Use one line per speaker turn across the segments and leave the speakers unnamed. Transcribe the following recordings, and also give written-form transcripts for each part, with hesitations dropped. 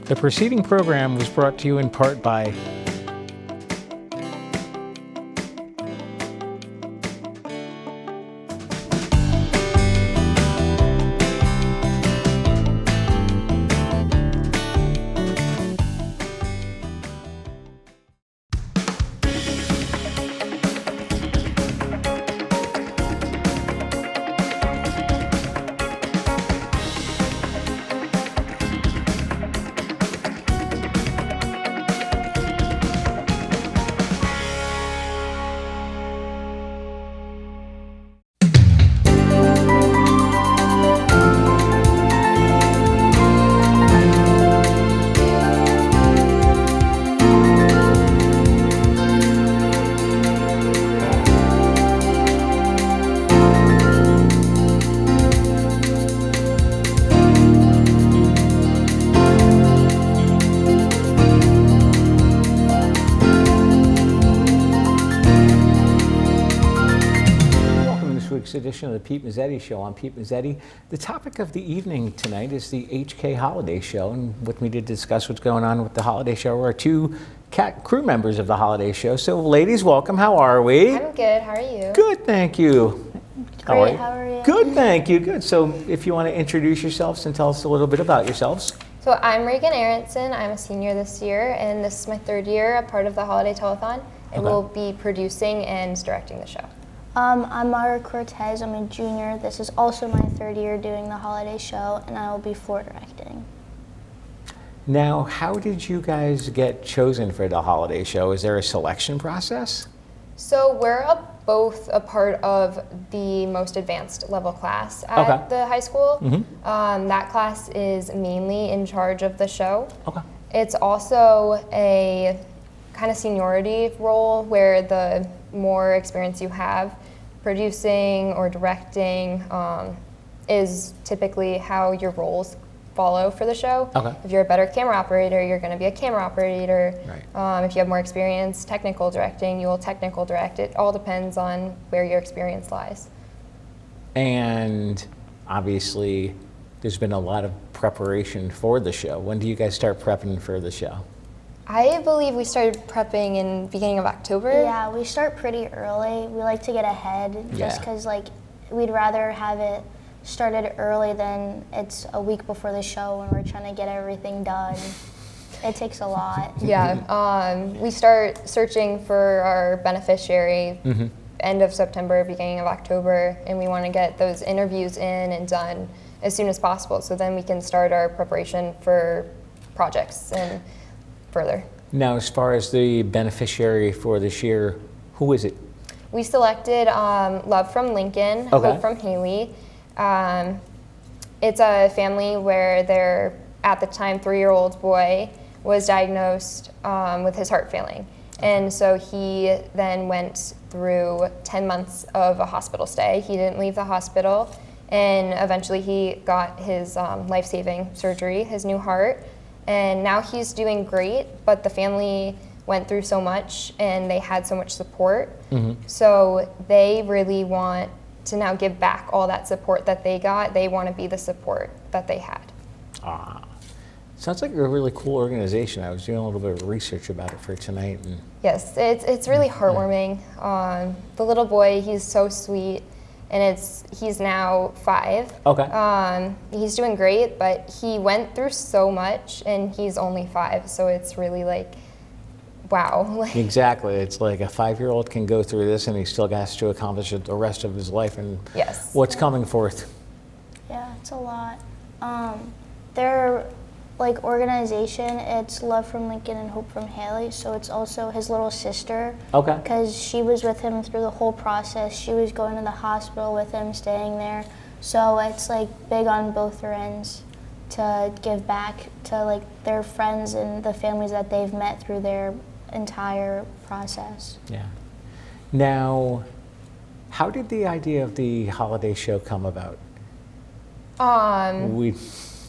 The preceding program was brought to you in part by edition of the Pete Mezzetti Show. I'm Pete Mezzetti. The topic of the evening tonight is the HK Holiday Show, and with me to discuss what's going on with the Holiday Show are two crew members of the Holiday Show. So ladies, welcome. How are we?
I'm good. How are you?
Good, thank you.
Great. How are you?
Good, thank you. Good. So if you want to introduce yourselves and tell us a little bit about yourselves.
So I'm Reagan Aronson. I'm a senior this year, and this is my third year, a part of the Holiday Telethon, and we'll be producing and directing the show.
I'm Mara Cortez. I'm a junior. This is also my third year doing the Holiday Show, and I will be floor directing.
Now, how did you guys get chosen for the Holiday Show? Is there a selection process?
So we're both a part of the most advanced level class at the high school. Mm-hmm. That class is mainly in charge of the show. Okay. It's also a kind of seniority role where the more experience you have producing or directing is typically how your roles follow for the show. Okay. If you're a better camera operator, you're going to be a camera operator. Right. If you have more experience technical directing, you will technical direct. It all depends on where your experience lies.
And obviously there's been a lot of preparation for the show. When do you guys start prepping for the show?
I believe we started prepping in beginning of October.
Yeah, we start pretty early. We like to get ahead just because we'd rather have it started early than it's a week before the show when we're trying to get everything done. It takes a lot.
Yeah, we start searching for our beneficiary end of September, beginning of October, and we want to get those interviews in and done as soon as possible so then we can start our preparation for projects and further.
Now, as far as the beneficiary for this year, who is it?
We selected Love from Lincoln, Hope from Haley. It's a family where their, at the time, 3-year-old boy was diagnosed with his heart failing. And so he then went through 10 months of a hospital stay. He didn't leave the hospital, and eventually he got his life-saving surgery, his new heart. And now he's doing great, but the family went through so much and they had so much support. So they really want to now give back all that support that they got. They want to be the support that they had.
Sounds like a really cool organization. I was doing a little bit of research about it for tonight. And
yes, it's really heartwarming. The little boy, he's so sweet. And he's now 5. Okay. He's doing great, but he went through so much, and he's only 5. So it's really wow.
Exactly. It's like a 5-year-old can go through this, and he still has to accomplish it the rest of his life. And what's coming forth?
Yeah, it's a lot. Their organization, it's Love from Lincoln and Hope from Haley, so it's also his little sister. Okay. Because she was with him through the whole process. She was going to the hospital with him, staying there. So it's big on both their ends to give back to their friends and the families that they've met through their entire process.
Yeah. Now, how did the idea of the Holiday Show come about?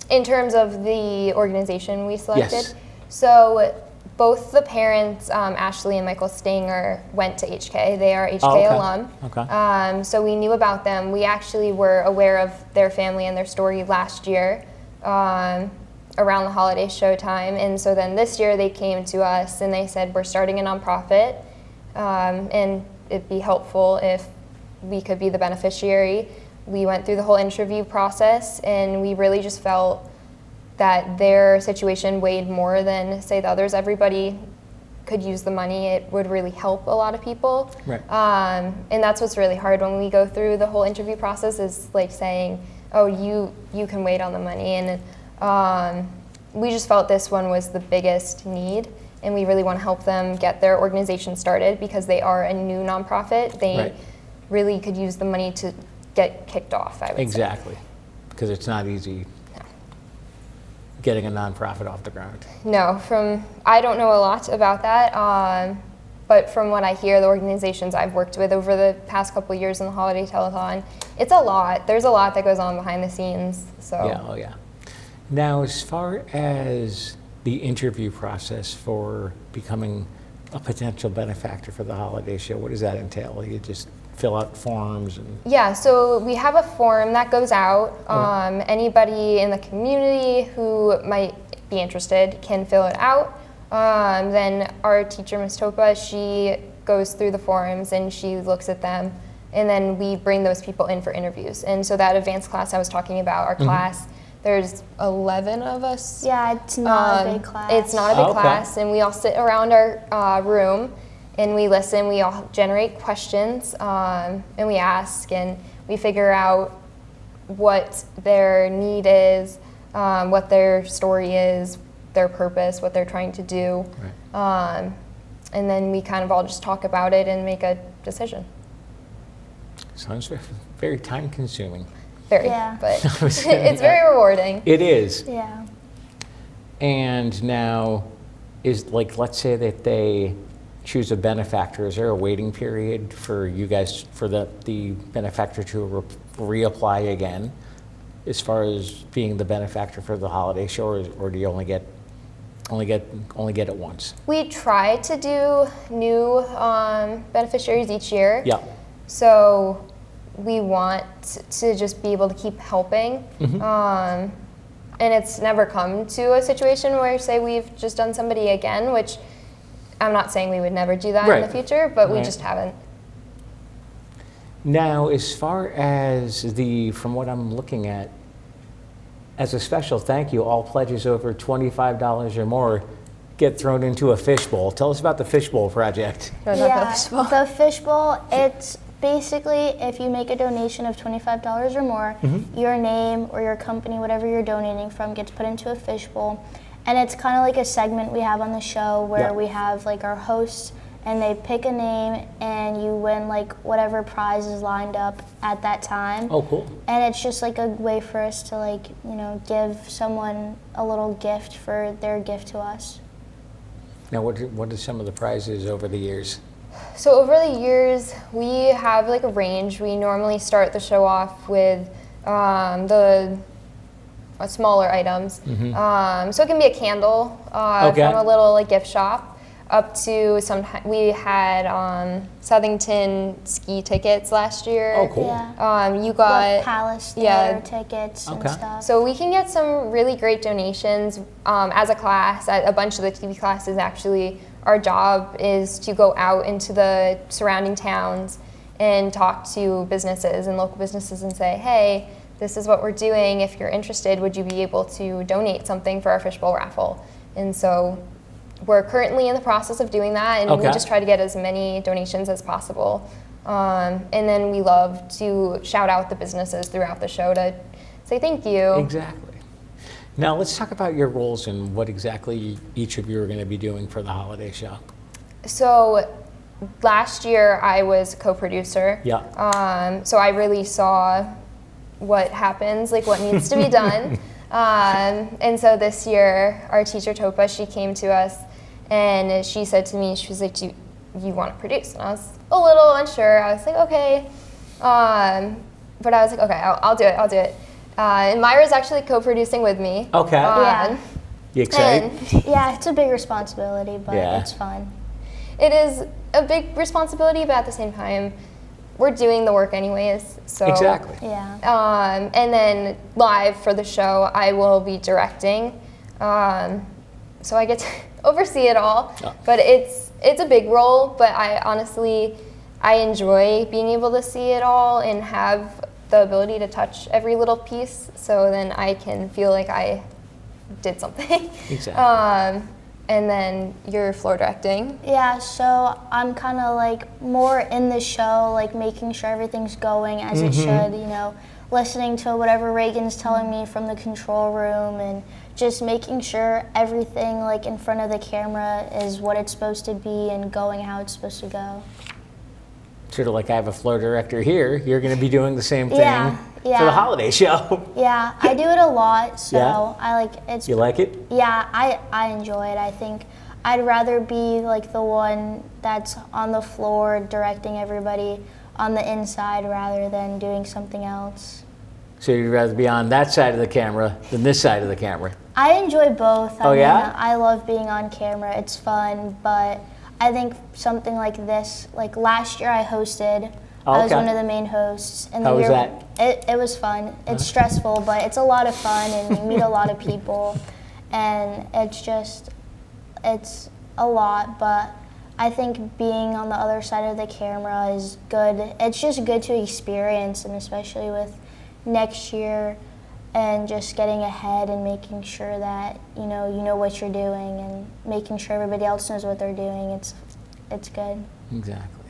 In terms of the organization we selected?
Yes.
So both the parents, Ashley and Michael Stanger, went to HK. They are HK alum. Okay. So we knew about them. We actually were aware of their family and their story last year. around the holiday show time. And so then this year they came to us and they said, we're starting a nonprofit, and it'd be helpful if we could be the beneficiary. We went through the whole interview process, and we really just felt that their situation weighed more than, say, the others. Everybody could use the money. It would really help a lot of people.
Right.
And that's what's really hard when we go through the whole interview process, is like saying, oh, you can wait on the money. And we just felt this one was the biggest need, and we really want to help them get their organization started because they are a new nonprofit. They really could use the money to get kicked off, I would say.
Exactly, because it's not easy getting a nonprofit off the ground.
No, I don't know a lot about that, but from what I hear, the organizations I've worked with over the past couple of years in the Holiday Telethon, it's a lot. There's a lot that goes on behind the scenes. So.
Yeah, oh yeah. Now, as far as the interview process for becoming a potential benefactor for the holiday show, what does that entail? You just fill out forms?
Yeah, so we have a form that goes out. Anybody in the community who might be interested can fill it out. Then our teacher, Ms. Topa, she goes through the forms and she looks at them, and then we bring those people in for interviews. And so that advanced class I was talking about, our class, there's 11 of us.
Yeah, it's not a big class.
It's not a big class, and we all sit around our room and we listen. We all generate questions, and we ask, and we figure out what their need is, what their story is, their purpose, what they're trying to do. Right. And then we kind of all just talk about it and make a decision.
Sounds very time consuming.
Very, but it's very rewarding.
It is.
Yeah.
And now, let's say that they choose a benefactor, is there a waiting period for you guys, for the benefactor to reapply again, as far as being the benefactor for the holiday show, or do you only get it once?
We try to do new beneficiaries each year.
Yeah.
So we want to just be able to keep helping. And it's never come to a situation where, say, we've just done somebody again, which I'm not saying we would never do that in the future, but we just haven't.
Now, as far as from what I'm looking at, as a special thank you, all pledges over $25 or more get thrown into a fishbowl. Tell us about the fishbowl project.
The fishbowl, it's basically if you make a donation of $25 or more, your name or your company, whatever you're donating from, gets put into a fishbowl. And it's kind of like a segment we have on the show where we have like our hosts, and they pick a name and you win like whatever prize is lined up at that time.
Oh, cool.
And it's just like a way for us to, like, give someone a little gift for their gift to us.
Now, what are some of the prizes over the years?
So over the years, we have like a range. We normally start the show off with the smaller items. So it can be a candle from a little gift shop, up to we had Southington ski tickets last year.
Oh, cool.
Yeah.
You got
Palace Theater tickets and stuff.
So we can get some really great donations as a class. At a bunch of the TV classes, actually, our job is to go out into the surrounding towns and talk to businesses and local businesses and say, hey, this is what we're doing. If you're interested, would you be able to donate something for our fishbowl raffle? And so we're currently in the process of doing that, and we just try to get as many donations as possible. And then we love to shout out the businesses throughout the show to say thank you.
Exactly. Now let's talk about your roles and what exactly each of you are going to be doing for the holiday show. So
last year I was co-producer.
Yeah.
So I really saw what happens, like what needs to be done. And so this year, our teacher Topa, she came to us and she said to me, she was like, do you want to produce? And I was a little unsure. I was like, okay. But I was like, okay, I'll do it. And Myra's actually co-producing with me.
Okay.
Yeah.
You excited?
Yeah, it's a big responsibility, but it's fun.
It is a big responsibility, but at the same time, we're doing the work anyways. So
exactly.
Yeah.
And then live for the show, I will be directing. So I get to oversee it all, but it's a big role, but I enjoy being able to see it all and have the ability to touch every little piece, so then I can feel like I did something.
Exactly.
And then you're floor directing.
Yeah, so I'm kind of like more in the show, like making sure everything's going as it should, you know, listening to whatever Reagan's telling me from the control room and just making sure everything like in front of the camera is what it's supposed to be and going how it's supposed to go.
Sort of like I have a floor director here, you're going to be doing the same thing
Yeah.
for the holiday show.
Yeah, I do it a lot, so I like it's.
You like it?
Yeah, I enjoy it. I think I'd rather be like the one that's on the floor directing everybody on the inside rather than doing something else.
So you'd rather be on that side of the camera than this side of the camera?
I enjoy both.
Oh, yeah?
I love being on camera. It's fun, but I think something like this, like last year I hosted. I was one of the main hosts. And
How was that?
It was fun. It's stressful, but it's a lot of fun, and you meet a lot of people, and it's a lot, but I think being on the other side of the camera is good. It's just good to experience, and especially with next year and just getting ahead and making sure that you know what you're doing and making sure everybody else knows what they're doing. It's good.
Exactly.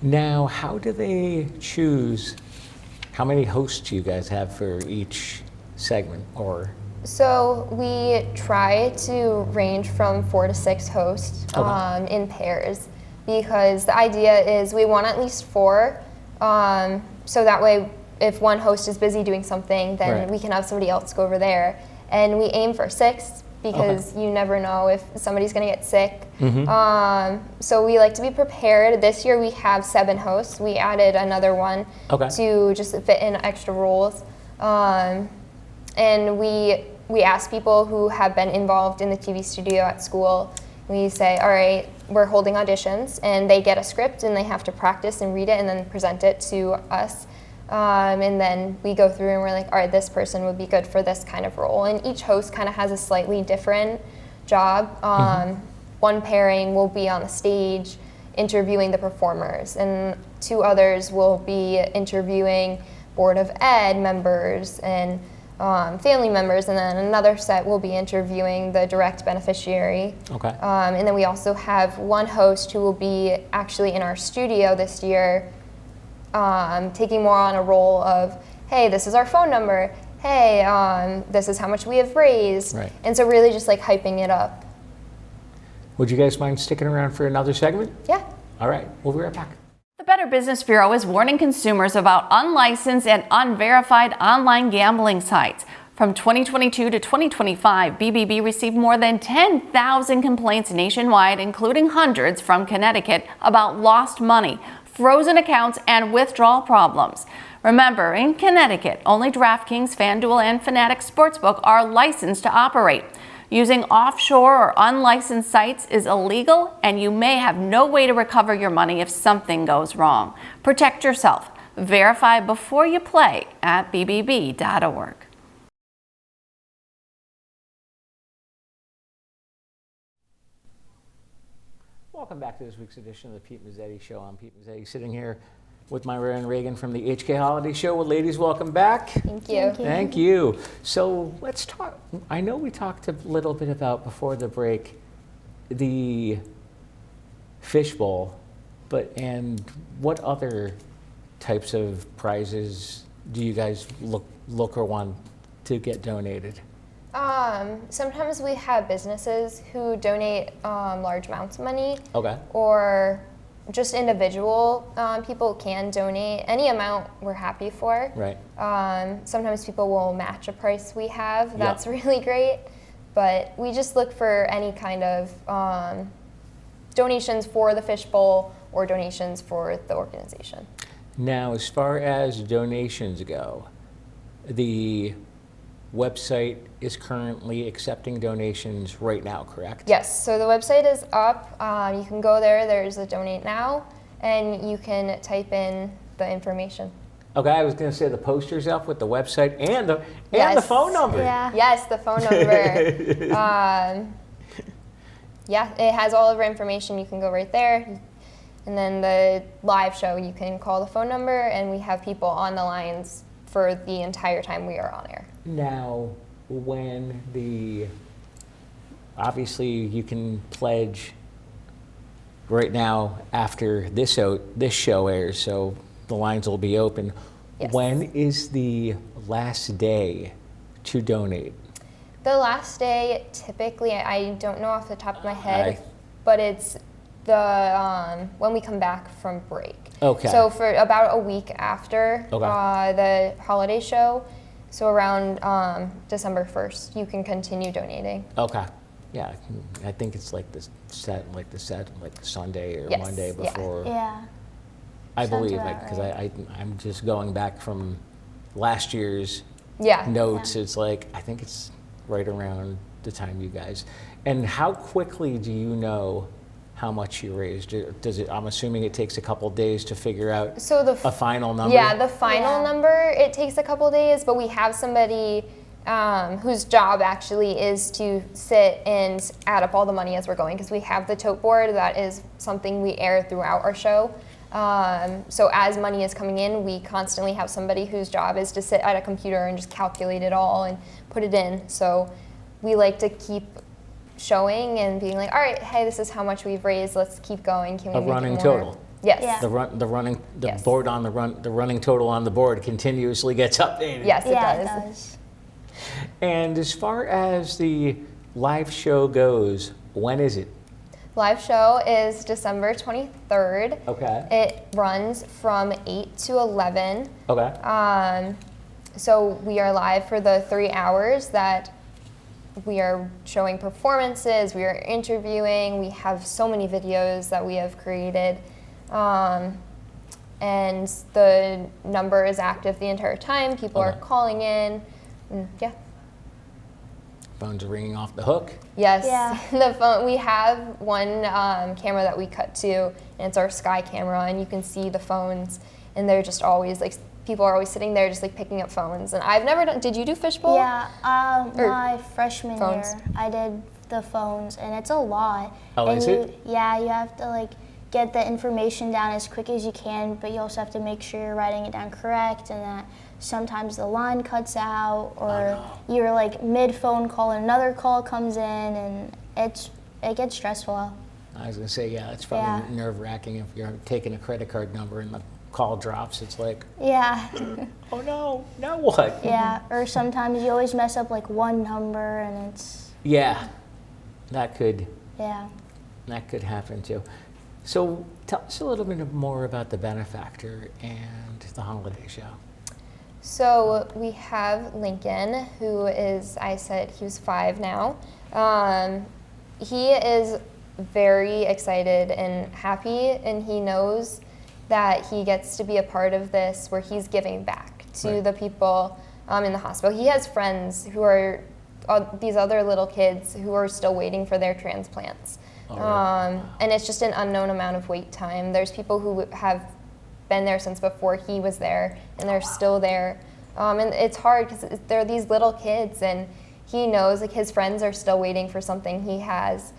Now, how do they choose? How many hosts do you guys have for each segment? Or
So we try to range from 4 to 6 hosts in pairs, because the idea is we want at least 4, so that way if one host is busy doing something, then we can have somebody else go over there. And we aim for 6 because you never know if somebody's going to get sick. So we like to be prepared. This year we have 7 hosts. We added another one to just fit in extra roles. And we ask people who have been involved in the TV studio at school. We say, all right, we're holding auditions, and they get a script and they have to practice and read it and then present it to us. And then we go through and we're like, all right, this person would be good for this kind of role. And each host kind of has a slightly different job. One pairing will be on the stage interviewing the performers, and 2 others will be interviewing Board of Ed members and family members, and then another set will be interviewing the direct beneficiary. And then we also have one host who will be actually in our studio this year, taking more on a role of, hey, this is our phone number, hey, this is how much we have raised. And so really just like hyping it up.
Would you guys mind sticking around for another segment?
Yeah.
All right, we'll be right back.
The Better Business Bureau is warning consumers about unlicensed and unverified online gambling sites. From 2022 to 2025, BBB received more than 10,000 complaints nationwide, including hundreds from Connecticut, about lost money, frozen accounts, and withdrawal problems. Remember, in Connecticut, only DraftKings, FanDuel, and Fanatics Sportsbook are licensed to operate. Using offshore or unlicensed sites is illegal, and you may have no way to recover your money if something goes wrong. Protect yourself. Verify before you play at bbb.org.
Welcome back to this week's edition of the Pete Mezzetti Show. I'm Pete Mezzetti, sitting here with Myra and Reagan from the HK Holiday Show. Well, ladies, welcome back.
Thank you.
Thank you. So let's talk. I know we talked a little bit about, before the break, the fishbowl, and what other types of prizes do you guys look or want to get donated?
Sometimes we have businesses who donate large amounts of money. Or just individual people can donate any amount we're happy for. Sometimes people will match a price we have. That's really great. But we just look for any kind of donations for the fishbowl or donations for the organization.
Now, as far as donations go, the website is currently accepting donations right now, correct?
Yes, so the website is up. You can go there, there's a donate now, and you can type in the information.
Okay, I was going to say the posters up with the website and the
Yes.
phone number.
Yeah.
Yes, the phone number. Yeah, it has all of our information. You can go right there. And then the live show, you can call the phone number, and we have people on the lines for the entire time we are on air.
Now, when obviously you can pledge right now after this show airs, so the lines will be open.
Yes.
When is the last day to donate?
The last day, typically, I don't know off the top of my head, but it's when we come back from break.
Okay.
So for about a week after the holiday show, so around December 1st, you can continue donating.
Okay. Yeah, I think it's like Sunday or
Yes,
Monday
yeah.
before.
Yeah.
I
Sounds
believe
about
because
right.
I'm just going back from last year's
Yeah.
notes. It's like I think it's right around the time you guys. And how quickly do you know how much you raised? Does it? I'm assuming it takes a couple days to figure out a final number.
Yeah, the final
Yeah.
number, it takes a couple days, but we have somebody whose job actually is to sit and add up all the money as we're going, because we have the tote board. That is something we air throughout our show. So as money is coming in, we constantly have somebody whose job is to sit at a computer and just calculate it all and put it in. So we like to keep showing and being like, all right, hey, this is how much we've raised. Let's keep going. Can we make
running
it more?
total.
Yes.
Yeah.
The
Yes.
board on the running total on the board continuously gets updated.
Yes, it
Yeah,
does.
it does.
And as far as the live show goes, when is it?
Live show is December 23rd.
Okay.
It runs from 8 to 11.
Okay.
So we are live for the 3 hours that we are showing performances, we are interviewing, we have so many videos that we have created. And the number is active the entire time. People are calling in. Yeah.
Phones are ringing off the hook.
Yes.
Yeah.
The phone. We have one camera that we cut to, and it's our Sky camera, and you can see the phones, and they're just always like people are always sitting there just like picking up phones. And I've never done. Did you do fishbowl?
Yeah,
Or
my freshman
phones?
year, I did the phones, and it's a lot.
Oh,
and
is it?
Yeah, you have to like get the information down as quick as you can, but you also have to make sure you're writing it down correct, and that sometimes the line cuts out, or you're like mid phone call and another call comes in, and it gets stressful.
I was gonna say, yeah, it's probably nerve-wracking if you're taking a credit card number and the call drops. It's like,
Yeah.
oh no, now what?
Yeah, or sometimes you always mess up like one number, and it's
Yeah, that could happen too. So tell us a little bit more about the benefactor and the holiday show.
So we have Lincoln, who is, I said he was 5 now. He is very excited and happy, and he knows that he gets to be a part of this where he's giving back to the people in the hospital. He has friends who are these other little kids who are still waiting for their transplants. And it's just an unknown amount of wait time. There's people who have been there since before he was there, and they're still there. And it's hard because they're these little kids, and he knows like his friends are still waiting for something he has.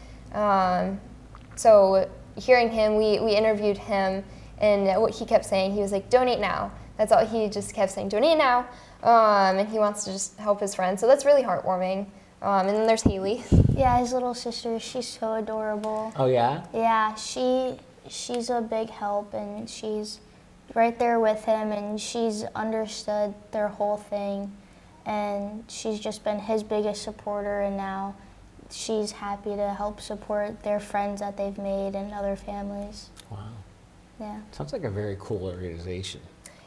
So hearing him, we interviewed him, and what he kept saying, he was like, donate now. That's all. He just kept saying, donate now. And he wants to just help his friends. So that's really heartwarming. And then there's Haley.
yeah, his little sister, she's so adorable.
Oh yeah?
Yeah, she's a big help, and she's right there with him, and she's understood their whole thing, and she's just been his biggest supporter, and now she's happy to help support their friends that they've made and other families.
Wow.
Yeah.
Sounds like a very cool organization.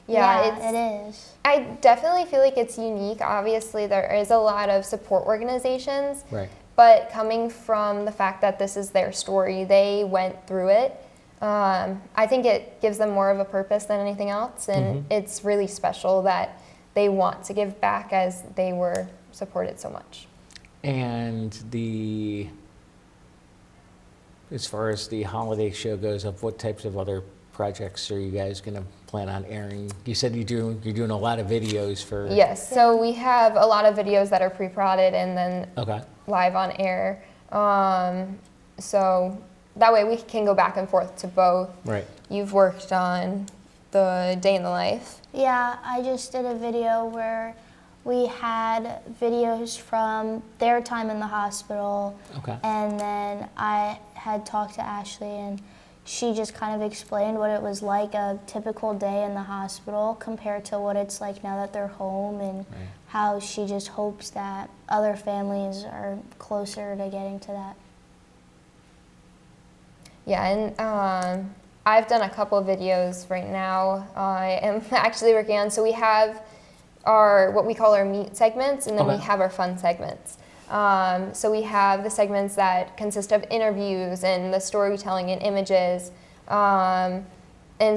Yeah,
it is.
I definitely feel like it's unique. Obviously, there is a lot of support organizations.
Right.
But coming from the fact that this is their story, they went through it. I think it gives them more of a purpose than anything else, and it's really special that they want to give back as they were supported so much.
And as far as the holiday show goes, of what types of other projects are you guys going to plan on airing? You said you're doing a lot of videos for.
Yes, so we have a lot of videos that are pre-prodded and then live on air. So that way we can go back and forth to both.
Right.
You've worked on the day in the life.
Yeah, I just did a video where we had videos from their time in the hospital.
Okay.
And then I had talked to Ashley, and she just kind of explained what it was like a typical day in the hospital compared to what it's like now that they're home, and how she just hopes that other families are closer to getting to that.
Yeah, and I've done a couple of videos right now. I am actually working on, so we have what we call our meat segments, and then we have our fun segments. So we have the segments that consist of interviews and the storytelling and images. And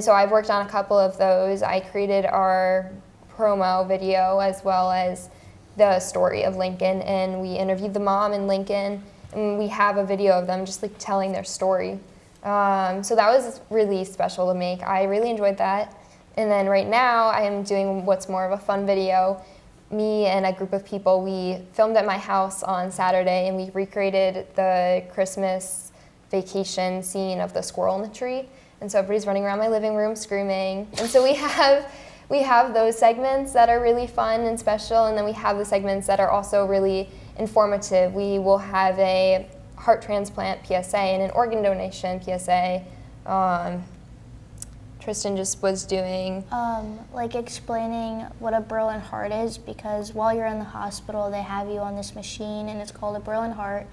so I've worked on a couple of those. I created our promo video as well as the story of Lincoln, and we interviewed the mom and Lincoln, and we have a video of them just like telling their story. So that was really special to make. I really enjoyed that. And then right now I am doing what's more of a fun video. Me and a group of people, we filmed at my house on Saturday, and we recreated the Christmas vacation scene of the squirrel in the tree. And so everybody's running around my living room screaming. And so we have those segments that are really fun and special, and then we have the segments that are also really informative. We will have a heart transplant PSA and an organ donation PSA. Tristan just was doing.
Like explaining what a Berlin heart is, because while you're in the hospital, they have you on this machine, and it's called a Berlin heart.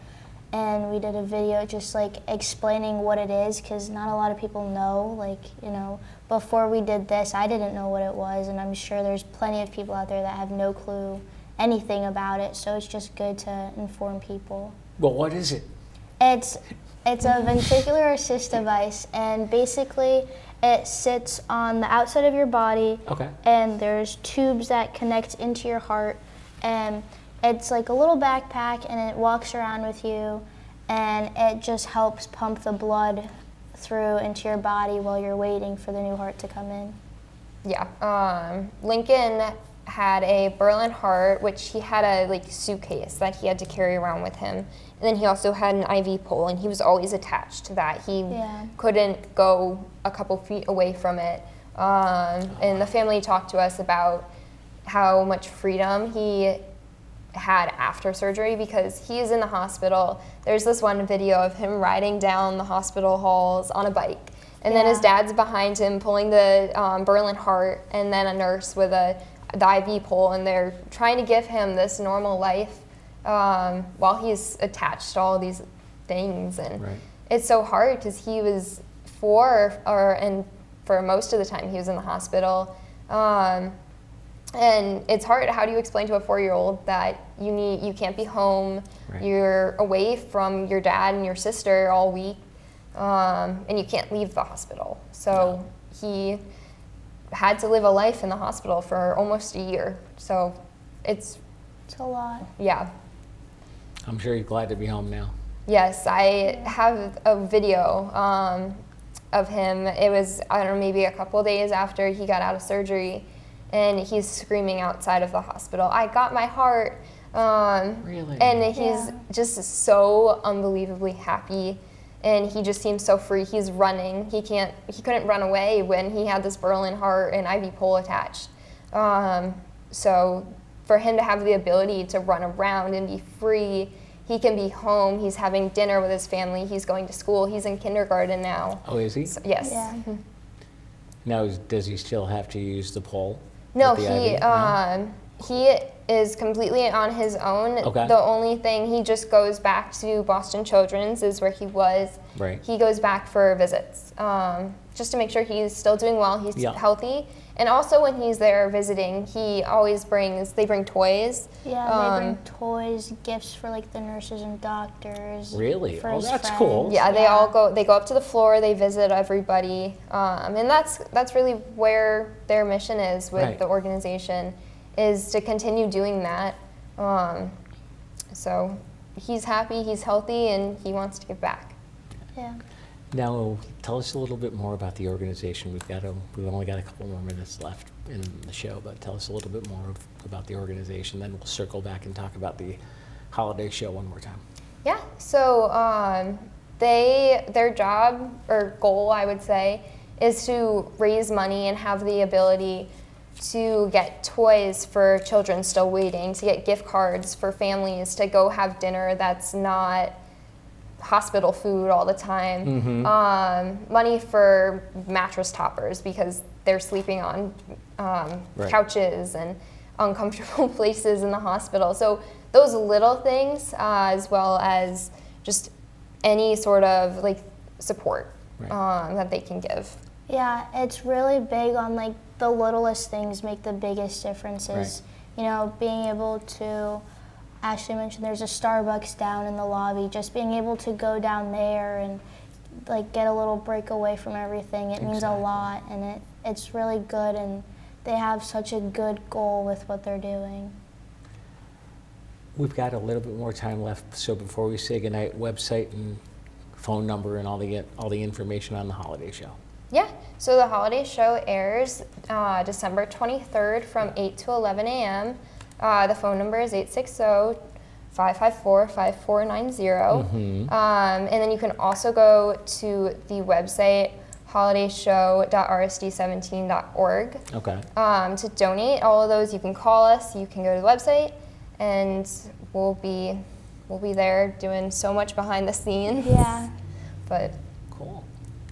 And we did a video just like explaining what it is, because not a lot of people know. Like, you know, before we did this, I didn't know what it was, and I'm sure there's plenty of people out there that have no clue anything about it. So it's just good to inform people.
Well, what is it?
It's a ventricular assist device, and basically it sits on the outside of your body, and there's tubes that connect into your heart, and it's like a little backpack, and it walks around with you, and it just helps pump the blood through into your body while you're waiting for the new heart to come in.
Yeah, Lincoln had a Berlin heart, which he had a suitcase that he had to carry around with him. And then he also had an IV pole, and he was always attached to that. He couldn't go a couple feet away from it. And the family talked to us about how much freedom he had after surgery, because he's in the hospital. There's this one video of him riding down the hospital halls on a bike. And then his dad's behind him pulling the Berlin heart, and then a nurse with the IV pole, and they're trying to give him this normal life while he's attached to all these things. And it's so hard because he was and for most of the time he was in the hospital. And it's hard. How do you explain to a 4-year-old that you can't be home, you're away from your dad and your sister all week, and you can't leave the hospital? So he had to live a life in the hospital for almost a year. So it's
a lot.
Yeah.
I'm sure you're glad to be home now.
Yes, I have a video of him. It was, I don't know, maybe a couple of days after he got out of surgery, and he's screaming outside of the hospital, "I got my heart."
Really?
And he's just so unbelievably happy, and he just seems so free. He's running. He couldn't run away when he had this Berlin heart and IV pole attached. So for him to have the ability to run around and be free, he can be home. He's having dinner with his family. He's going to school. He's in kindergarten now.
Oh, is he?
So, yes.
Yeah.
Now, does he still have to use the pole?
No, he is completely on his own. The only thing, he just goes back to Boston Children's, is where he was. He goes back for visits, just to make sure he's still doing well, he's healthy. And also when he's there visiting, he always they bring toys.
Yeah, they bring toys, gifts for like the nurses and doctors.
Really?
For
that's
friends.
cool.
Yeah, they go up to the floor, they visit everybody. And that's really where their mission is with the organization, is to continue doing that. So he's happy, he's healthy, and he wants to give back.
Yeah.
Now, tell us a little bit more about the organization. We've only got a couple more minutes left in the show, but tell us a little bit more about the organization. Then we'll circle back and talk about the holiday show one more time.
Yeah. So their job or goal, I would say, is to raise money and have the ability to get toys for children still waiting, to get gift cards for families to go have dinner that's not hospital food all the time, money for mattress toppers because they're sleeping on couches and uncomfortable places in the hospital. So those little things, as well as just any sort of like support that they can give.
Yeah, it's really big on like the littlest things make the biggest differences. You know, being able to, Ashley mentioned there's a Starbucks down in the lobby, just being able to go down there and like get a little break away from everything, it means a lot, and it's really good, and they have such a good goal with what they're doing.
We've got a little bit more time left, so before we say goodnight, website and phone number and all the information on the holiday show.
Yeah, so the holiday show airs December 23rd from 8 to 11 a.m. The phone number is 860-554-5490. And then you can also go to the website holidayshow.rsd17.org to donate. All of those, you can call us, you can go to the website, and we'll be there doing so much behind the scenes.
Yeah.
But
cool.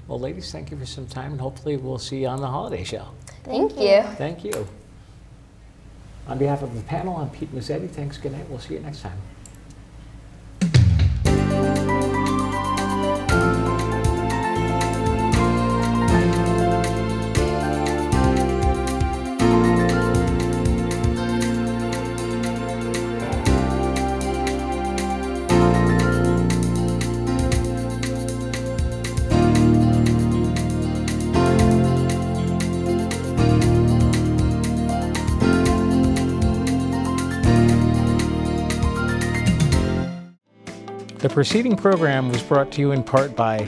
Well, ladies, thank you for some time, and hopefully we'll see you on the holiday show.
Thank you.
Thank you. On behalf of the panel, I'm Pete Mezzetti. Thanks. Good night. We'll see you next time. The preceding program was brought to you in part by